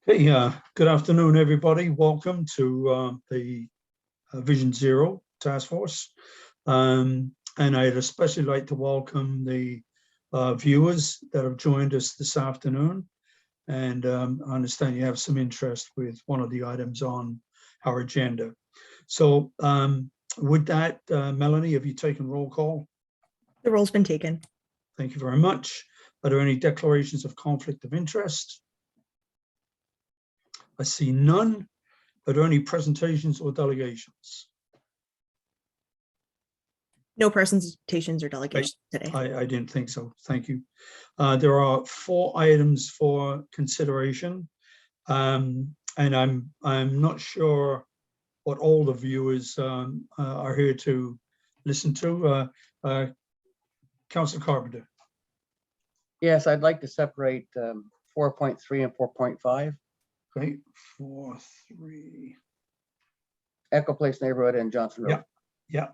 Hey, good afternoon, everybody. Welcome to the Vision Zero Task Force. And I'd especially like to welcome the viewers that have joined us this afternoon. And I understand you have some interest with one of the items on our agenda. So with that, Melanie, have you taken roll call? The roll's been taken. Thank you very much. Are there any declarations of conflict of interest? I see none. Are there any presentations or delegations? No presentations or delegations today. I didn't think so. Thank you. There are 4 items for consideration, and I'm not sure what all the viewers are here to listen to. Councillor Carpenter. Yes, I'd like to separate 4.3 and 4.5. Okay, 4, 3. Echo Place neighborhood and Johnson Road. Yeah.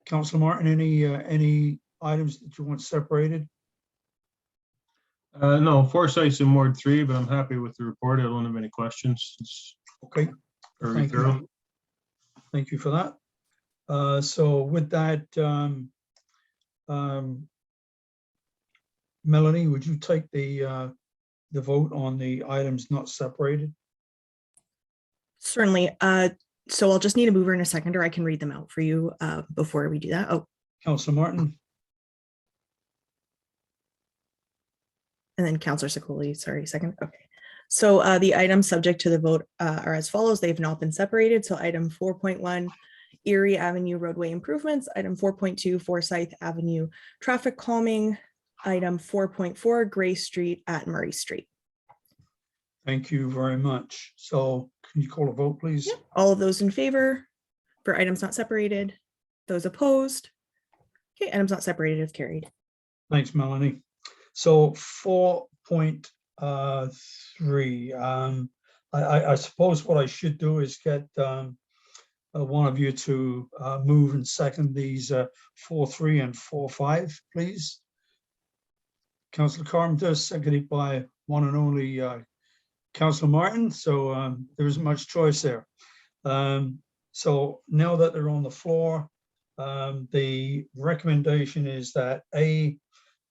Councillor Martin, any items that you want separated? No, 4 sites in Ward 3, but I'm happy with the report. I don't have any questions. It's Okay. very thorough. Thank you for that. So with that, Melanie, would you take the vote on the items not separated? Certainly. So I'll just need a mover and a seconder. I can read them out for you before we do that. Oh, Councillor Martin. and then Councillor Sikoli, sorry, second. Okay. So the items subject to the vote are as follows. They have not been separated. So item 4.1, Erie Avenue roadway improvements. Item 4.2, Forsyth Avenue traffic calming. Item 4.4, Gray Street at Murray Street. Thank you very much. So can you call a vote, please? Yep. All of those in favor for items not separated. Those opposed. Okay, items not separated is carried. Thanks, Melanie. So 4.3, I suppose what I should do is get one of you to move and second these 4.3 and 4.5, please. Councillor Carpenter, seconded by one and only Councillor Martin. So there isn't much choice there. So now that they're on the floor, the recommendation is that A,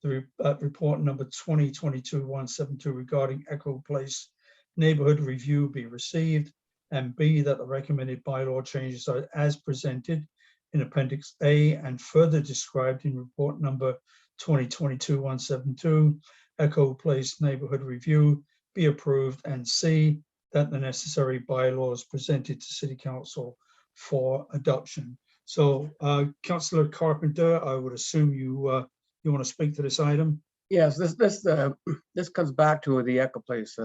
the report number 2022-172 regarding Echo Place neighborhood review be received, and B, that the recommended bylaw changes are as presented in Appendix A and further described in report number 2022-172 Echo Place neighborhood review be approved, and C, that the necessary bylaws presented to City Council for adoption. So Councillor Carpenter, I would assume you want to speak to this item? Yes, this comes back to the Echo Place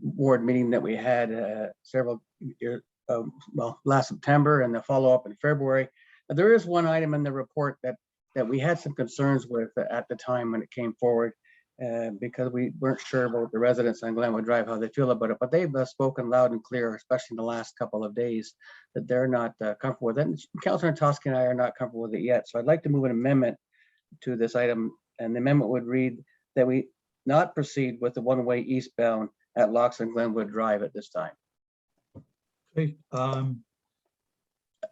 ward meeting that we had several years, well, last September, and the follow-up in February. There is one item in the report that we had some concerns with at the time when it came forward, because we weren't sure about the residents on Glenwood Drive, how they feel about it, but they've spoken loud and clear, especially in the last couple of days, that they're not comfortable with it. And Councillor Toski and I are not comfortable with it yet. So I'd like to move an amendment to this item, and the amendment would read that we not proceed with the one-way eastbound at Locks and Glenwood Drive at this time. Okay. And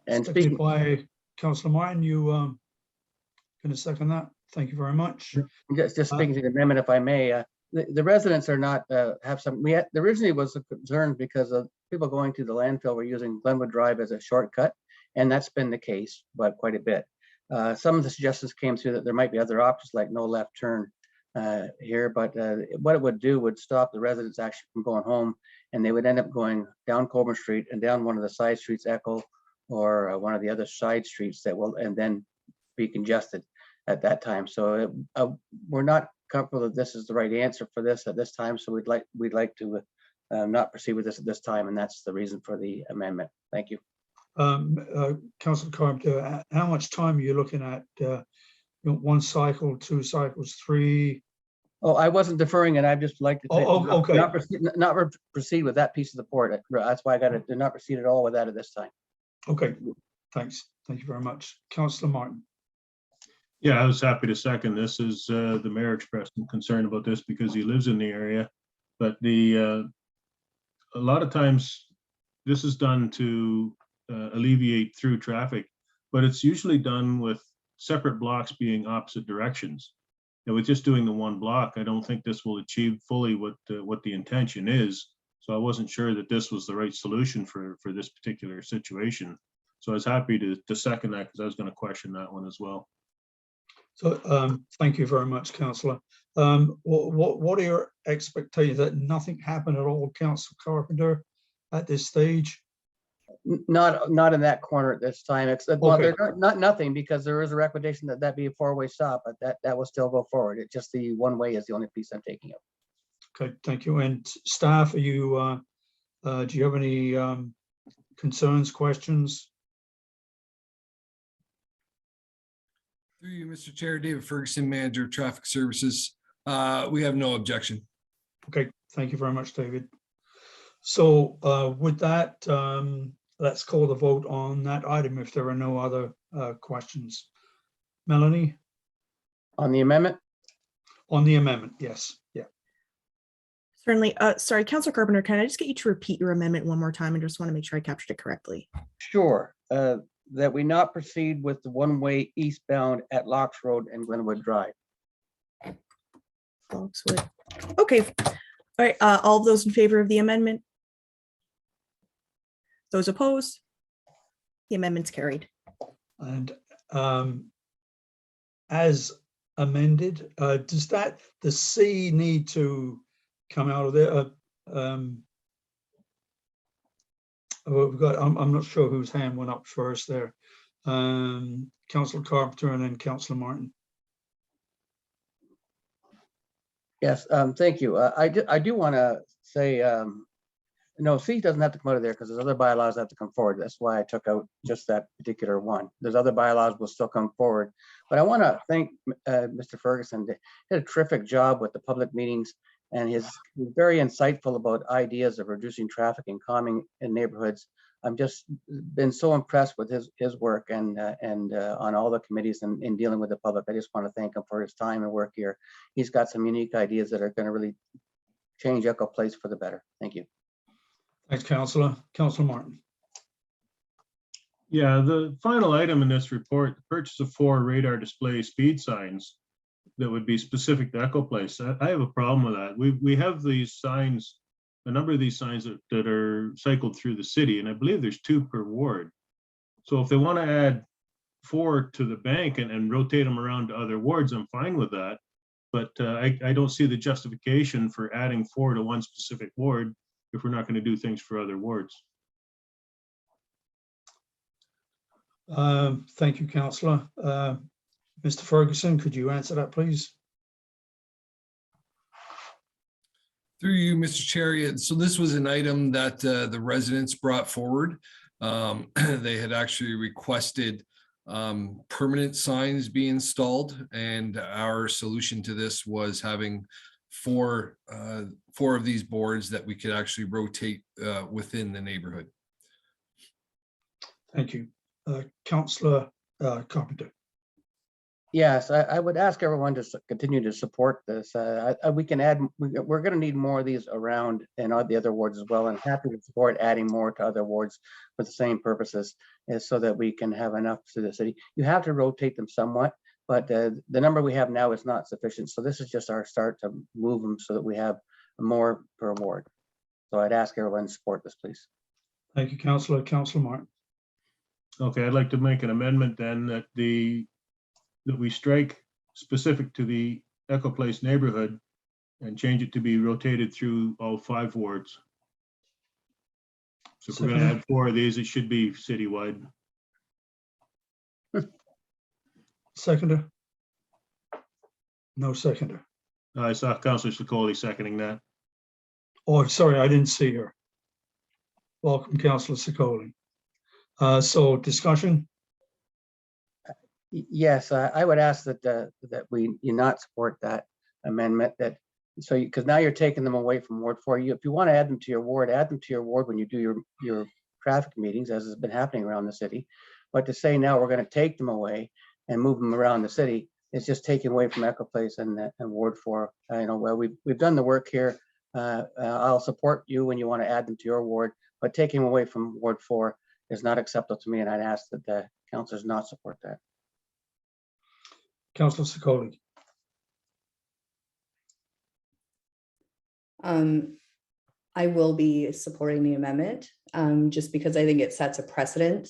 Speaking speaking by Councillor Martin, you going to second that? Thank you very much. just speaking to the amendment, if I may, the residents are not have some. We had originally was a concern because of people going to the landfill were using Glenwood Drive as a shortcut, and that's been the case, but quite a bit. Some of the suggestions came through that there might be other options like no left turn here, but what it would do would stop the residents actually from going home, and they would end up going down Coburn Street and down one of the side streets, Echo, or one of the other side streets that will, and then be congested at that time. So we're not comfortable that this is the right answer for this at this time. So we'd like to not proceed with this at this time, and that's the reason for the amendment. Thank you. Councillor Carpenter, how much time are you looking at? 1 cycle, 2 cycles, 3? Oh, I wasn't deferring it. I'd just like to okay. not proceed with that piece of the report. That's why I got to not proceed at all with that at this time. Okay, thanks. Thank you very much. Councillor Martin. Yeah, I was happy to second this. As the mayor expressed some concern about this because he lives in the area. But a lot of times this is done to alleviate through traffic, but it's usually done with separate blocks being opposite directions. And with just doing the one block, I don't think this will achieve fully what the intention is. So I wasn't sure that this was the right solution for this particular situation. So I was happy to second that because I was going to question that one as well. So thank you very much, Councillor. What are your expectations? That nothing happened at all, Councillor Carpenter, at this stage? Not in that corner at this time. It's well, Okay. there's not nothing, because there is a recommendation that that be a four-way stop, but that will still go forward. It's just the one way is the only piece I'm taking up. Okay, thank you. And staff, are you, do you have any concerns, questions? Through you, Mr. Chair, David Ferguson, Manager of Traffic Services. We have no objection. Okay, thank you very much, David. So with that, let's call the vote on that item if there are no other questions. Melanie? On the amendment, On the amendment, yes, yeah. Certainly. Sorry, Councillor Carpenter, can I just get you to repeat your amendment one more time? I just want to make sure I captured it correctly. sure. That we not proceed with the one-way eastbound at Locks Road and Glenwood Drive. Foxwood. Okay. All right. All those in favor of the amendment? Those opposed? The amendment's carried. And as amended, does that, the C need to come out of there? We've got, I'm not sure whose hand went up first there. Councillor Carpenter and then Councillor Martin. Yes, thank you. I do want to say, no, C doesn't have to come out of there because there's other bylaws that have to come forward. That's why I took out just that particular one. There's other bylaws will still come forward. But I want to thank Mr. Ferguson. He did a terrific job with the public meetings, and he's very insightful about ideas of reducing traffic and calming in neighborhoods. I've just been so impressed with his work and on all the committees and in dealing with the public. I just want to thank him for his time and work here. He's got some unique ideas that are going to really change Echo Place for the better. Thank you. Thanks, Councillor. Councillor Martin. Yeah, the final item in this report, the purchase of 4 radar display speed signs that would be specific to Echo Place. I have a problem with that. We have these signs, a number of these signs that are cycled through the city, and I believe there's 2 per ward. So if they want to add 4 to the bank and rotate them around to other wards, I'm fine with that. But I don't see the justification for adding 4 to one specific ward if we're not going to do things for other wards. Thank you, Councillor. Mr. Ferguson, could you answer that, please? Through you, Mr. Chair. Yeah, so this was an item that the residents brought forward. They had actually requested permanent signs be installed, and our solution to this was having 4 of these boards that we could actually rotate within the neighborhood. Thank you. Councillor Carpenter. Yes, I would ask everyone to continue to support this. We can add, we're going to need more of these around in all the other wards as well, and happy to support adding more to other wards for the same purposes, so that we can have enough to the city. You have to rotate them somewhat, but the number we have now is not sufficient. So this is just our start to move them so that we have more per ward. So I'd ask everyone to support this, please. Thank you, Councillor. Councillor Martin. Okay, I'd like to make an amendment then that we strike specific to the Echo Place neighborhood and change it to be rotated through all 5 wards. So if we're going to add 4 of these, it should be citywide. Seconder? No seconder. I saw Councillor Sicoli seconding that. Oh, sorry, I didn't see her. Welcome, Councillor Sicoli. So discussion? Yes, I would ask that you not support that amendment, that so because now you're taking them away from Ward 4. If you want to add them to your ward, add them to your ward when you do your traffic meetings, as has been happening around the city. But to say now we're going to take them away and move them around the city, It's just taking away from Echo Place and Ward 4. Well, we've done the work here. I'll support you when you want to add them to your ward, but taking them away from Ward 4 is not acceptable to me, and I'd ask that the councillors not support that. Councillor Secoli. I will be supporting the amendment just because I think it sets a precedent.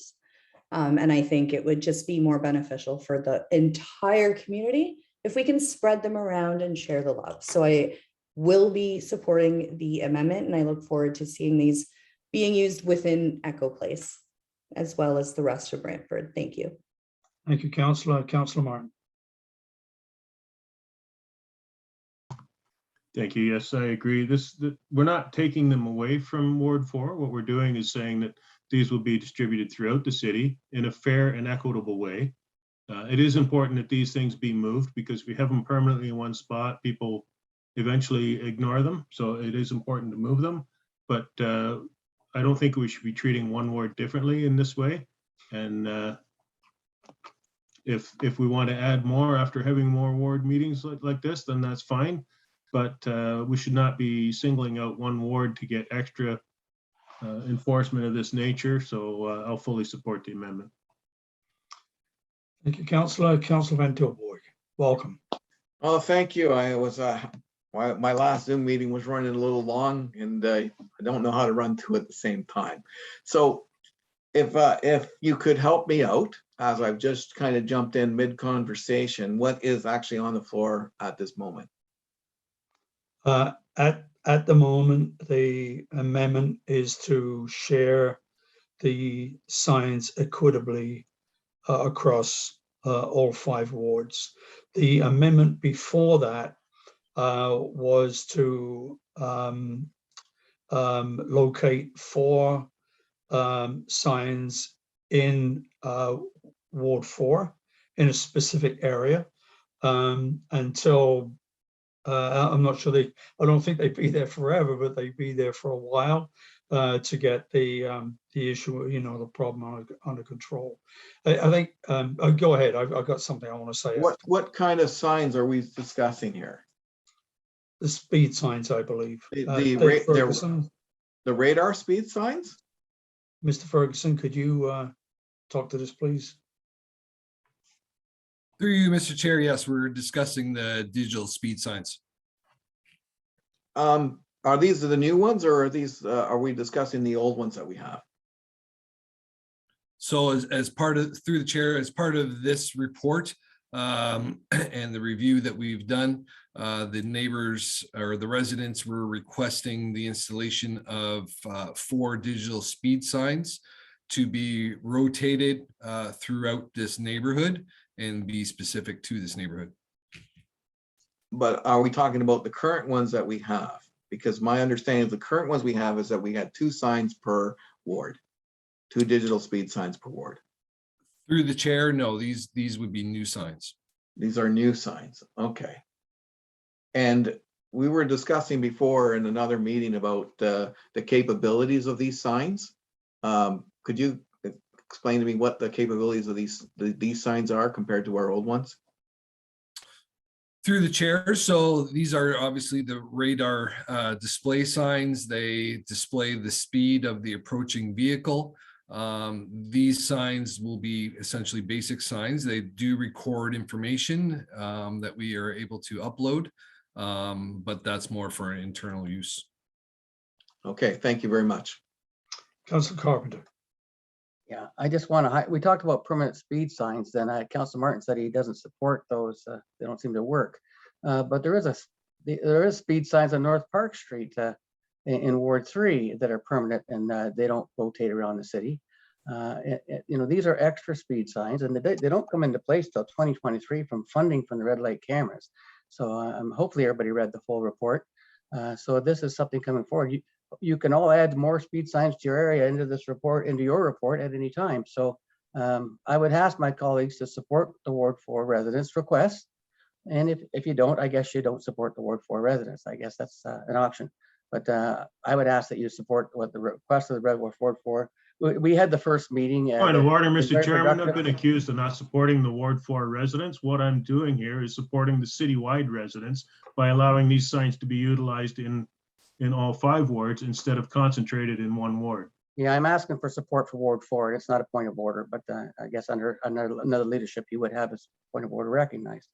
And I think it would just be more beneficial for the entire community if we can spread them around and share the love. So I will be supporting the amendment, and I look forward to seeing these being used within Echo Place as well as the rest of Brantford. Thank you. Thank you, Councillor. Councillor Martin. Thank you. Yes, I agree. We're not taking them away from Ward 4. What we're doing is saying that these will be distributed throughout the city in a fair and equitable way. It is important that these things be moved because if we have them permanently in one spot, people eventually ignore them. So it is important to move them. But I don't think we should be treating one ward differently in this way. And if we want to add more after having more ward meetings like this, then that's fine. But we should not be singling out one ward to get extra enforcement of this nature. So I'll fully support the amendment. Thank you, Councillor. Councillor Van Tilburg, welcome. Oh, thank you. I was my last Zoom meeting was running a little long, and I don't know how to run two at the same time. So if you could help me out, as I've just kind of jumped in mid-conversation, what is actually on the floor at this moment? At the moment, the amendment is to share the signs equitably across all 5 wards. The amendment before that was to locate 4 signs in Ward 4 in a specific area until I'm not sure I don't think they'd be there forever, but they'd be there for a while to get the issue, the problem under control. I think, go ahead. I've got something I want to say. What kind of signs are we discussing here? The speed signs, I believe. The radar speed signs? Mr. Ferguson, could you talk to this, please? Through you, Mr. Chair, yes, we're discussing the digital speed signs. Are these the new ones, or are we discussing the old ones that we have? So as part of, through the chair, as part of this report and the review that we've done, the neighbors or the residents were requesting the installation of 4 digital speed signs to be rotated throughout this neighborhood and be specific to this neighborhood. But are we talking about the current ones that we have? Because my understanding of the current ones we have is that we had 2 signs per ward, 2 digital speed signs per ward. Through the chair, no, these would be new signs. These are new signs. Okay. And we were discussing before in another meeting about the capabilities of these signs. Could you explain to me what the capabilities of these signs are compared to our old ones? Through the chair, so these are obviously the radar display signs. They display the speed of the approaching vehicle. These signs will be essentially basic signs. They do record information that we are able to upload, but that's more for internal use. Okay, thank you very much. Councillor Carpenter. Yeah, I just want to, we talked about permanent speed signs, then Councillor Martin said he doesn't support those. They don't seem to work. But there is speed signs on North Park Street in Ward 3 that are permanent, and they don't rotate around the city. These are extra speed signs, and they don't come into place till 2023 from funding from the red light cameras. So hopefully everybody read the full report. So this is something coming forward. You can all add more speed signs to your area into this report, into your report at any time. So I would ask my colleagues to support the Ward 4 residents' request. And if you don't, I guess you don't support the Ward 4 residents. I guess that's an option. But I would ask that you support what the request of the Ward 4 we had the first meeting. Point of order, it was Mr. very Chairman. I've productive. been accused of not supporting the Ward 4 residents. What I'm doing here is supporting the citywide residents by allowing these signs to be utilized in all 5 wards instead of concentrated in 1 ward. Yeah, I'm asking for support for Ward 4. It's not a point of order, but I guess under another leadership, you would have a point of order recognized.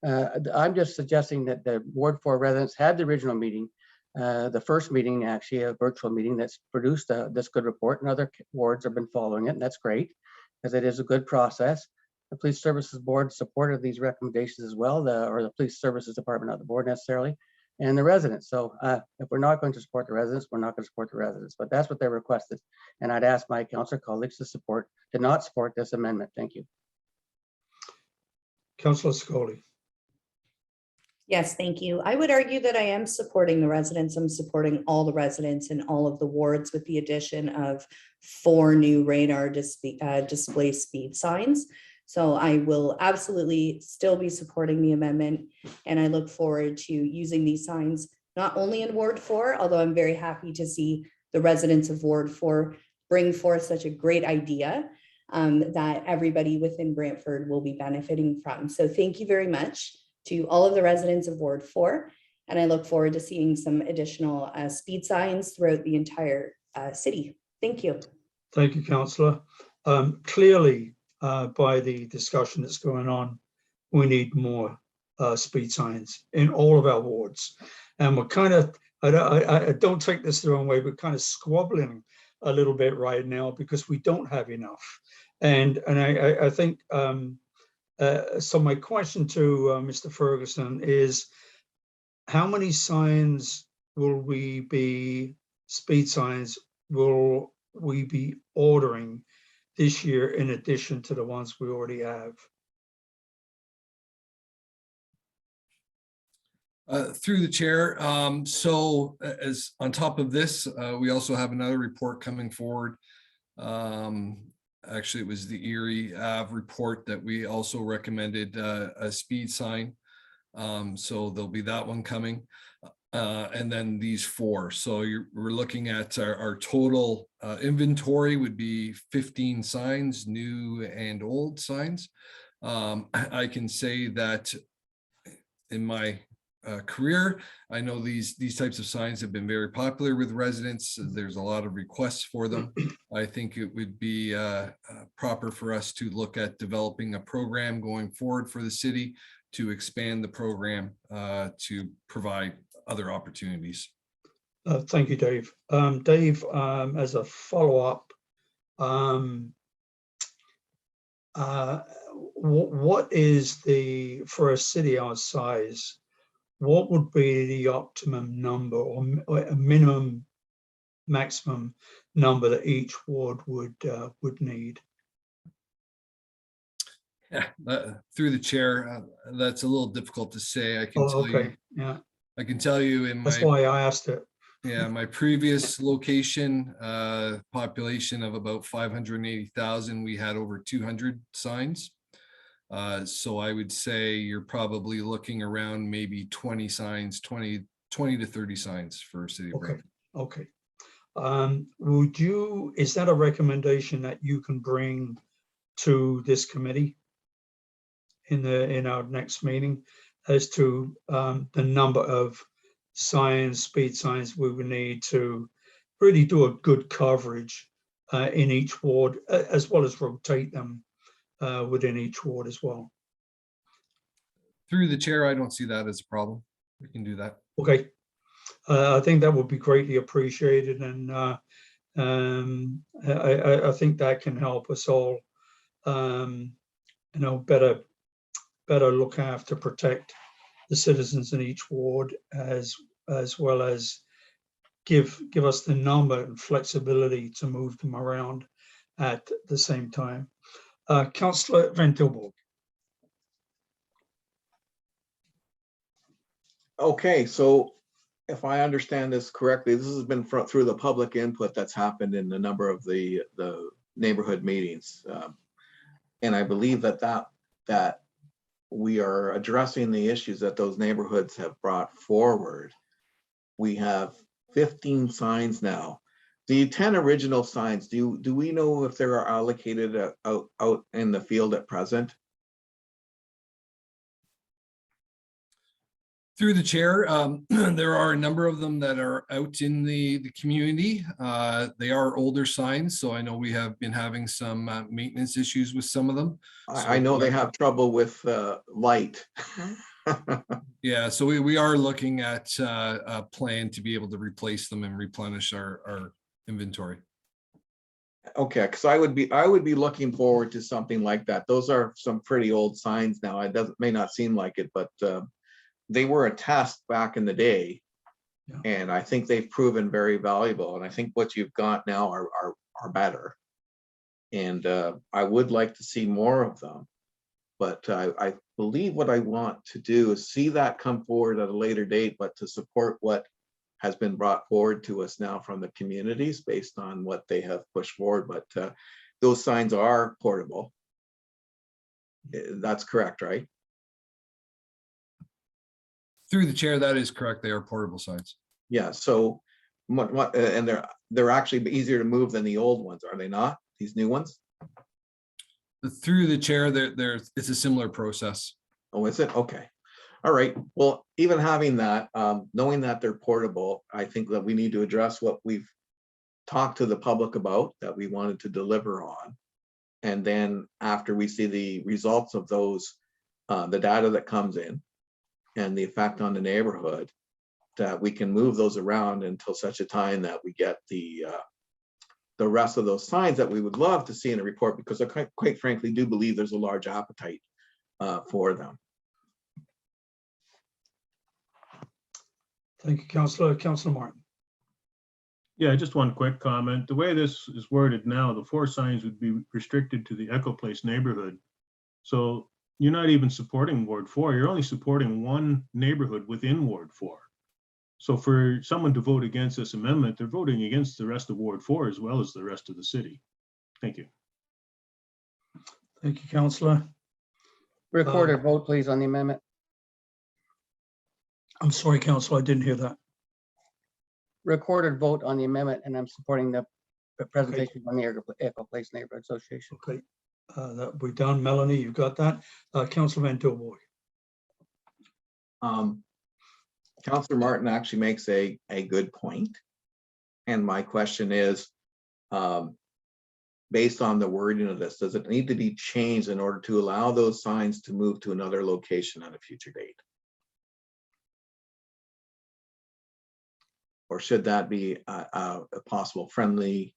I'm just suggesting that the Ward 4 residents had the original meeting, the first meeting, actually a virtual meeting that's produced this good report, and other wards have been following it, and that's great because it is a good process. The Police Services Board supported these recommendations as well, or the Police Services Department, not the board necessarily, and the residents. So if we're not going to support the residents, we're not going to support the residents, but that's what they requested. And I'd ask my councillor colleagues to not support this amendment. Thank you. Councillor Scully. Yes, thank you. I would argue that I am supporting the residents. I'm supporting all the residents in all of the wards with the addition of 4 new radar display speed signs. So I will absolutely still be supporting the amendment, and I look forward to using these signs not only in Ward 4, although I'm very happy to see the residents of Ward 4 bring forth such a great idea that everybody within Brantford will be benefiting from. So thank you very much to all of the residents of Ward 4, and I look forward to seeing some additional speed signs throughout the entire city. Thank you. Thank you, Councillor. Clearly, by the discussion that's going on, we need more speed signs in all of our wards. And we're kind of, I don't take this the wrong way, we're kind of squabbling a little bit right now because we don't have enough. And I think, so my question to Mr. Ferguson is, how many signs will we be, speed signs, will we be ordering this year in addition to the ones we already have? Through the chair. So as on top of this, we also have another report coming forward. Actually, it was the Erie Ave report that we also recommended a speed sign. So there'll be that one coming. And then these 4. So we're looking at our total inventory would be 15 signs, new and old signs. I can say that in my career, I know these types of signs have been very popular with residents. There's a lot of requests for them. I think it would be proper for us to look at developing a program going forward for the city to expand the program to provide other opportunities. Thank you, Dave. Dave, as a follow-up, what is for a city our size, what would be the optimum number or a minimum maximum number that each ward would need? Yeah, through the chair, that's a little difficult to say. I can tell you. Yeah. I can tell you in That's my. why I asked it. Yeah, my previous location, population of about 580,000, we had over 200 signs. So I would say you're probably looking around maybe 20 signs, 20 to 30 signs for City of Brantford. Okay. Is that a recommendation that you can bring to this committee in our next meeting as to the number of signs, speed signs we would need to really do a good coverage in each ward, as well as rotate them within each ward as well? Through the chair, I don't see that as a problem. We can do that. Okay. I think that would be greatly appreciated, and I think that can help us all, better look after, protect the citizens in each ward, as well as give us the number and flexibility to move them around at the same time. Councillor Van Tilburg. Okay, so if I understand this correctly, this has been through the public input that's happened in a number of the neighborhood meetings. And I believe that we are addressing the issues that those neighborhoods have brought forward. We have 15 signs now. The 10 original signs, do we know if they are allocated out in the field at present? Through the chair, there are a number of them that are out in the community. They are older signs, so I know we have been having some maintenance issues with some of them. I know they have trouble with light. Yeah, so we are looking at a plan to be able to replace them and replenish our inventory. Okay, because I would be looking forward to something like that. Those are some pretty old signs now. It may not seem like it, but they were a test back in the day. Yeah. And I think they've proven very valuable. And I think what you've got now are better. And I would like to see more of them. But I believe what I want to do is see that come forward at a later date, but to support what has been brought forward to us now from the communities based on what they have pushed forward. But those signs are portable. That's correct, right? Through the chair, that is correct. They are portable signs. Yeah. So and they're actually easier to move than the old ones, are they not? These new ones? Through the chair, it's a similar process. Oh, is it? Okay. All right. Well, even having that, knowing that they're portable, I think that we need to address what we've talked to the public about that we wanted to deliver on. And then after we see the results of those, the data that comes in and the effect on the neighborhood, that we can move those around until such a time that we get the rest of those signs that we would love to see in a report, because I quite frankly do believe there's a large appetite for them. Thank you, Councillor. Councillor Martin. Yeah, just one quick comment. The way this is worded now, the 4 signs would be restricted to the Echo Place neighborhood. So you're not even supporting Ward 4. You're only supporting one neighborhood within Ward 4. So for someone to vote against this amendment, they're voting against the rest of Ward 4 as well as the rest of the city. Thank you. Thank you, Councillor. Recorded vote, please, on the amendment. I'm sorry, Councillor, I didn't hear that. Recorded vote on the amendment, and I'm supporting the presentation on the Echo Place Neighborhood Association. Okay, that will be done. Melanie, you've got that. Councillor Van Tilburg. Councillor Martin actually makes a good point. And my question is, based on the wording of this, does it need to be changed in order to allow those signs to move to another location at a future date? Or should that be a possible friendly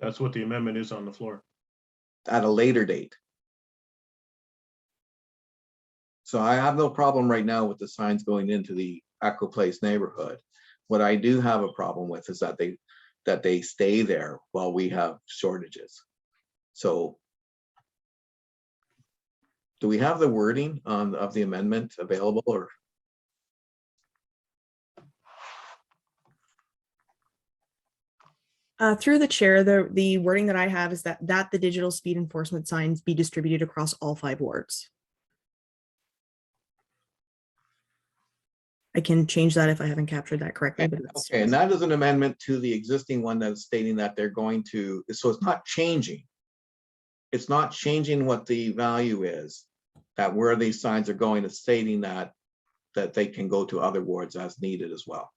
That's what the amendment is on the floor. at a later date? So I have no problem right now with the signs going into the Echo Place neighborhood. What I do have a problem with is that they stay there while we have shortages. So do we have the wording of the amendment available, or? Through the chair, the wording that I have is that the digital speed enforcement signs be distributed across all 5 wards. I can change that if I haven't captured that correctly. But Okay, and that is an amendment to the existing one that's stating that they're going to, so it's not changing. It's not changing what the value is, that where these signs are going, is stating that they can go to other wards as needed as well.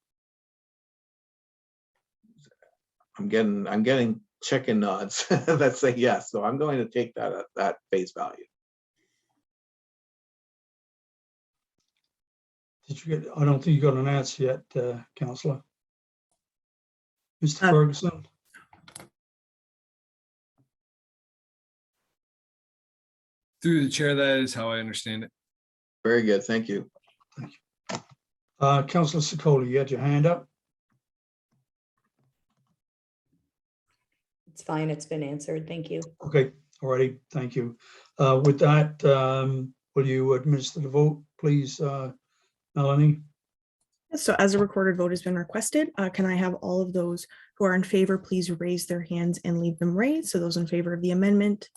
I'm getting chicken nods that say yes, so I'm going to take that at that face value. Did you get? I don't think you got an answer yet, Councillor. Mr. Uh, Ferguson. Through the chair, that is how I understand it. Very good, thank you. Councillor Sikoli, you had your hand up. It's fine. It's been answered. Thank you. Okay, alrighty, thank you. With that, will you administer the vote, please, Melanie? So as a recorded vote has been requested, can I have all of those who are in favor, please raise their hands and leave them raised. So those in favor of the amendment,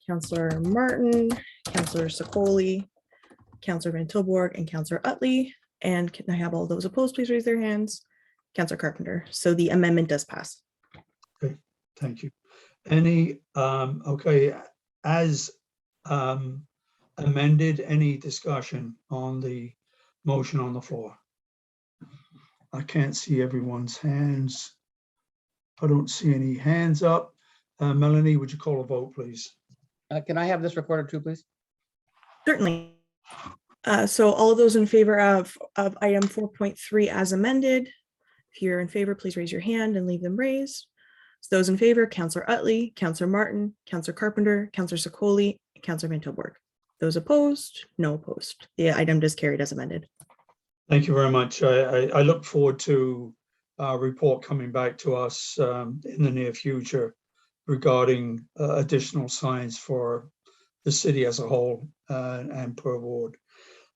Councillor Martin, Councillor Sikoli, Councillor Van Tilburg, and Councillor Utley. And can I have all those opposed, please raise their hands. Counselor Carpenter. So the amendment does pass. Thank you. Any, okay, as amended, any discussion on the motion on the floor? I can't see everyone's hands. I don't see any hands up. Melanie, would you call a vote, please? Can I have this recorded too, please? Certainly. So all of those in favor of item 4.3 as amended, if you're in favor, please raise your hand and leave them raised. So those in favor, Counselor Utley, Counselor Martin, Counselor Carpenter, Counselor Secoli, Counselor Van Tilburg. Those opposed, no opposed. The item is carried as amended. Thank you very much. I look forward to a report coming back to us in the near future regarding additional signs for the city as a whole and per ward.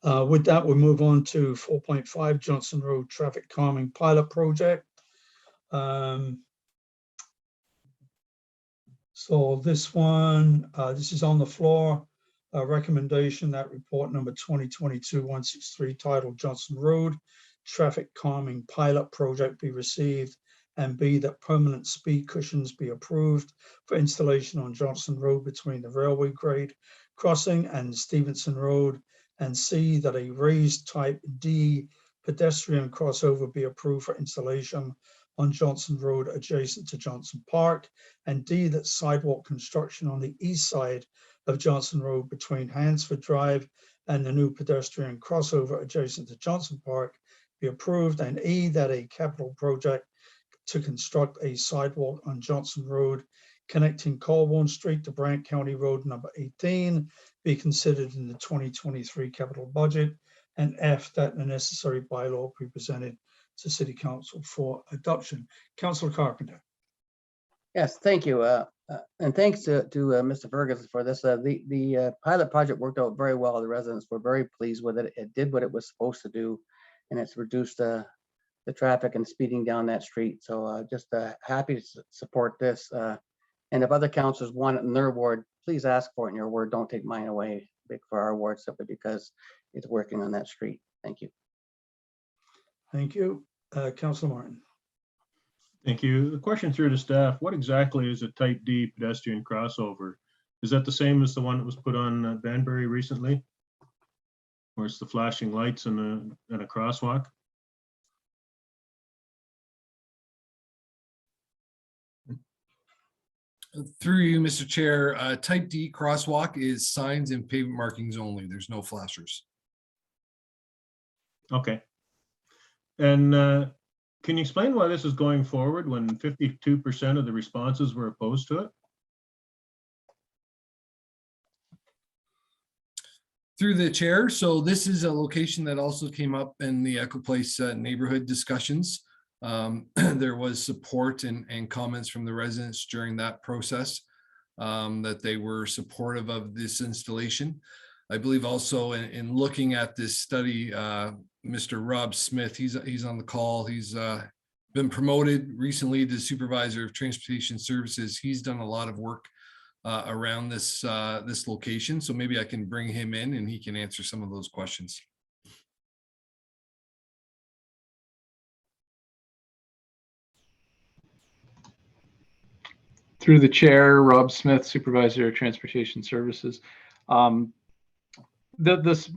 With that, we'll move on to 4.5 Johnson Road Traffic Calming Pilot Project. So this one, this is on the floor. A recommendation that report number 2022-163 titled Johnson Road Traffic Calming Pilot Project be received, and B, that permanent speed cushions be approved for installation on Johnson Road between the railway grade crossing and Stevenson Road, and C, that a raised type D pedestrian crossover be approved for installation on Johnson Road adjacent to Johnson Park, and D, that sidewalk construction on the east side of Johnson Road between Hansford Drive and the new pedestrian crossover adjacent to Johnson Park be approved, and E, that a capital project to construct a sidewalk on Johnson Road connecting Colborne Street to Brant County Road number 18 be considered in the 2023 capital budget, and F, that the necessary bylaw be presented to City Council for adoption. Councilor Carpenter. Yes, thank you. And thanks to Mr. Ferguson for this. The pilot project worked out very well. The residents were very pleased with it. It did what it was supposed to do, and it's reduced the traffic and speeding down that street. So just happy to support this. And if other councils want it in their ward, please ask for it in your ward. Don't take mine away for our ward simply because it's working on that street. Thank you. Thank you. Councilor Martin. Thank you. The question through to staff, what exactly is a type D pedestrian crossover? Is that the same as the one that was put on Banbury recently? Where it's the flashing lights and a crosswalk? Through you, Mr. Chair, type D crosswalk is signs and pavement markings only. There's no flashers. Okay. And can you explain why this is going forward when 52% of the responses were opposed to it? Through the chair. So this is a location that also came up in the Echo Place neighborhood discussions. There was support and comments from the residents during that process that they were supportive of this installation. I believe also in looking at this study, Mr. Rob Smith, he's on the call. He's been promoted recently to Supervisor of Transportation Services. He's done a lot of work around this this location. So maybe I can bring him in and he can answer some of those questions. Through the chair, Rob Smith, Supervisor of Transportation Services. The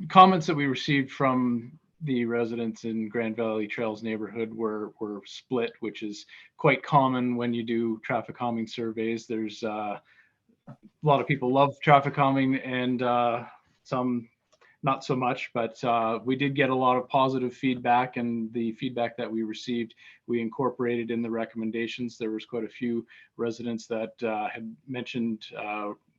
comments that we received from the residents in Grand Valley Trails neighborhood were split, which is quite common when you do traffic calming surveys. There's a lot of people love traffic calming and some not so much, but we did get a lot of positive feedback, and the feedback that we received, we incorporated in the recommendations. There was quite a few residents that had mentioned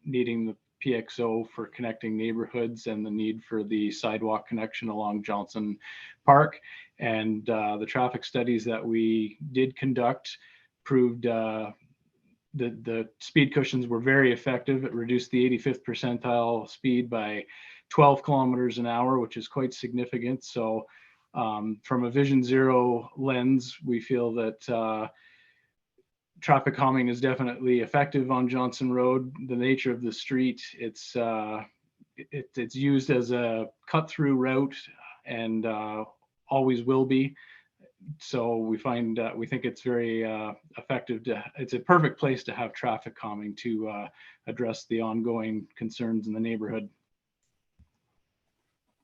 needing the PXO for connecting neighborhoods and the need for the sidewalk connection along Johnson Park. And the traffic studies that we did conduct proved the speed cushions were very effective. It reduced the 85th percentile speed by 12 kilometers an hour, which is quite significant. So from a Vision Zero lens, we feel that traffic calming is definitely effective on Johnson Road. The nature of the street, it's used as a cut-through route and always will be. So we find, we think it's very effective. It's a perfect place to have traffic calming to address the ongoing concerns in the neighborhood.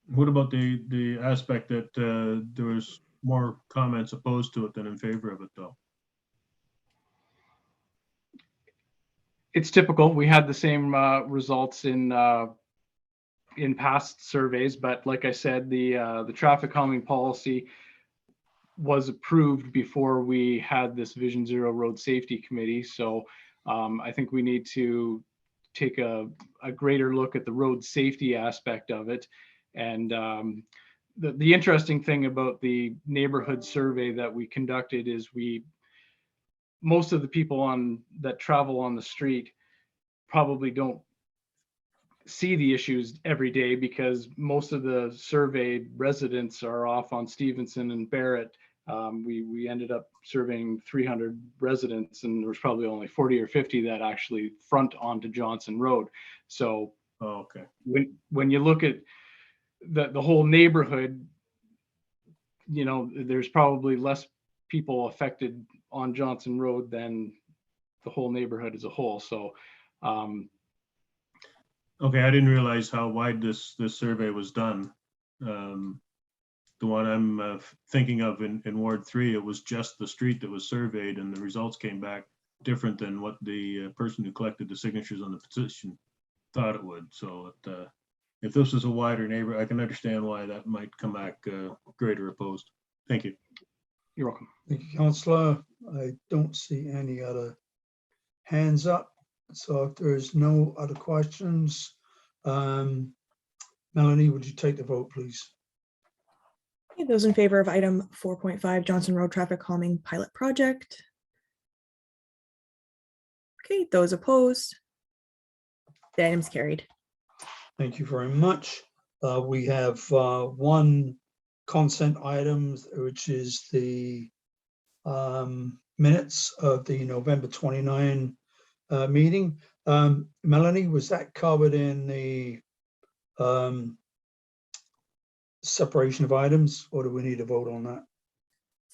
What about the aspect that there was more comments opposed to it than in favor of it, though? It's typical. We had the same results in past surveys, but like I said, the traffic calming policy was approved before we had this Vision Zero Road Safety Committee. So I think we need to take a greater look at the road safety aspect of it. And the interesting thing about the neighborhood survey that we conducted is most of the people that travel on the street probably don't see the issues every day, because most of the surveyed residents are off on Stevenson and Barrett. We ended up surveying 300 residents, and there was probably only 40 or 50 that actually front onto Johnson Road. So Okay. when you look at the whole neighborhood, you know, there's probably less people affected on Johnson Road than the whole neighborhood as a whole. So Okay, I didn't realize how wide this survey was done. The one I'm thinking of in Ward 3, it was just the street that was surveyed, and the results came back different than what the person who collected the signatures on the petition thought it would. So if this was a wider neighbor, I can understand why that might come back greater opposed. Thank you. you're welcome. Thank you, Councillor. I don't see any other hands up. So if there's no other questions, Melanie, would you take the vote, please? Okay, those in favor of item 4.5 Johnson Road Traffic Calming Pilot Project. Okay, those opposed. The item's carried. Thank you very much. We have one consent item, which is the minutes of the November 29 meeting. Melanie, was that covered in the separation of items, or do we need to vote on that?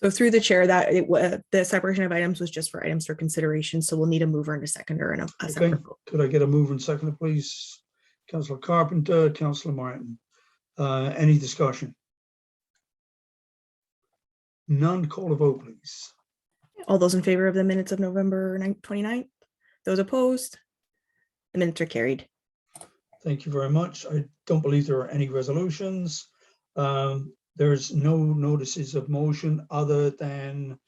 So through the chair, the separation of items was just for items for consideration. So we'll need a mover and a seconder and a Okay, separate vote. could I get a mover and seconder, please? Councillor Carpenter, Councillor Martin. Any discussion? None, call a vote, please. All those in favor of the minutes of November 29th? Those opposed? The minutes are carried. Thank you very much. I don't believe there are any resolutions. There's no notices of motion other than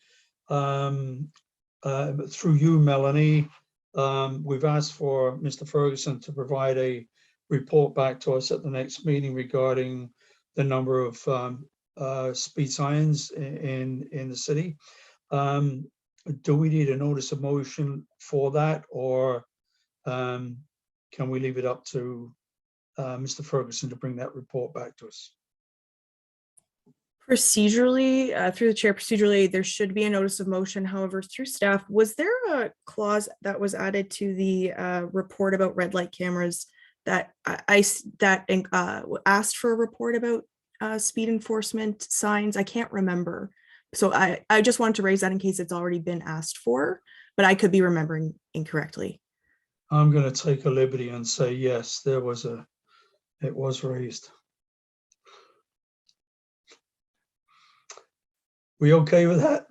through you, Melanie. We've asked for Mr. Ferguson to provide a report back to us at the next meeting regarding the number of speed signs in the city. Do we need a notice of motion for that, or can we leave it up to Mr. Ferguson to bring that report back to us? Procedurally, through the chair, procedurally, there should be a notice of motion. However, through staff, was there a clause that was added to the report about red light cameras that asked for a report about speed enforcement signs? I can't remember. So I just wanted to raise that in case it's already been asked for, but I could be remembering incorrectly. I'm going to take a liberty and say yes, it was raised. We okay with that?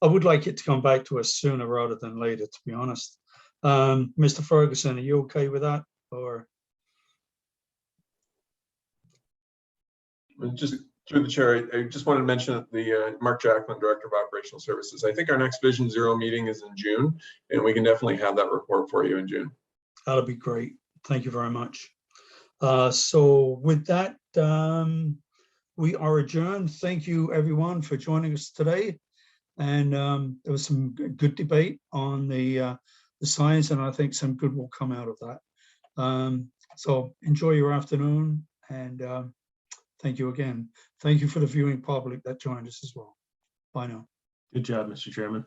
I would like it to come back to us sooner rather than later, to be honest. Mr. Ferguson, are you okay with that? Or just through the chair, I just wanted to mention that the Mark Jacklin, Director of Operational Services, I think our next Vision Zero meeting is in June, and we can definitely have that report for you in June. that'll be great. Thank you very much. So with that, we are adjourned. Thank you, everyone, for joining us today. And there was some good debate on the science, and I think some good will come out of that. So enjoy your afternoon, and thank you again. Thank you for the viewing public that joined us as well. Bye now. Good job, Mr. Chairman.